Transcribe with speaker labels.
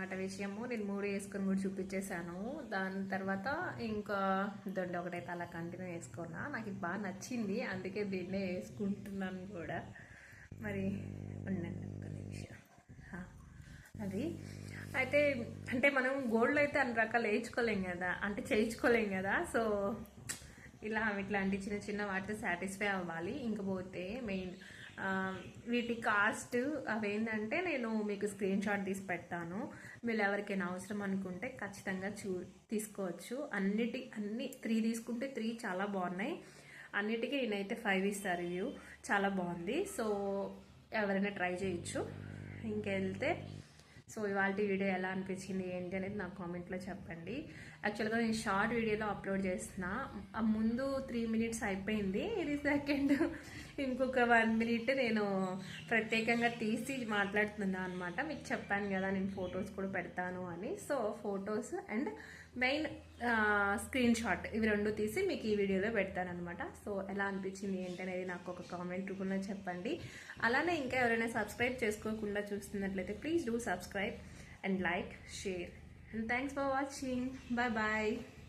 Speaker 1: అనమాట విషయము. నేను 3 వేసుకొని కూడా చూపించేశాను. దాని తర్వాత ఇంకా దొండ ఒకటైతే అలా కంటిన్యూ వేసుకున్నా. నాకు ఇది బాగా నచ్చింది, అందుకే దీన్నే వేసుకుంటున్నాను కూడా. మరి ఉండండి ఒక నిమిషం. అది అయితే అంటే మనం గోల్డ్ అయితే అన్ని రకాలు వేయించుకోలేం కదా, అంటే చేయించుకోలేం కదా. సో ఇట్లాంటి చిన్న చిన్న వాటితో సాటిస్ఫై అవ్వాలి. ఇంకపోతే మెయిన్ వీటి కాస్ట్ అవేంటంటే నేను మీకు స్క్రీన్ షాట్ తీసి పెడతాను. మీరు ఎవరికైనా అవసరం అనుకుంటే ఖచ్చితంగా తీసుకోవచ్చు. అన్ని 3 తీసుకుంటే 3 చాలా బాగున్నాయి. అన్నిటికీ నేనైతే 5 ఇస్తా రివ్యూ, చాలా బాగుంది. సో ఎవరైనా ట్రై చేయొచ్చు. ఇంకెళ్తే సో ఇవాళ వీడియో ఎలా అనిపించింది ఏంటి అనేది నాకు కామెంట్లో చెప్పండి. యాక్చువల్గా నేను షార్ట్ వీడియోలో అప్లోడ్ చేస్తున్నా. ముందు 3 మినిట్స్ అయిపోయింది, ఇది సెకండ్ ఇంకొక 1 మినిట్ నేను ప్రత్యేకంగా తీసి మాట్లాడుతున్నాను అనమాట. మీకు చెప్పాను కదా నేను ఫొటోస్ కూడా పెడతాను అని. So photos and main screen shot ఇవి 2 తీసి మీకు ఈ వీడియోలో పెడతాను అనమాట. సో ఎలా అనిపించింది ఏంటి అనేది నాకు ఒక కామెంట్ రూపంలో చెప్పండి. అలానే ఇంకా ఎవరైనా సబ్స్క్రైబ్ చేసుకోకుండా చూస్తున్నట్లయితే please do subscribe and like, share, and thanks for watching. Bye bye.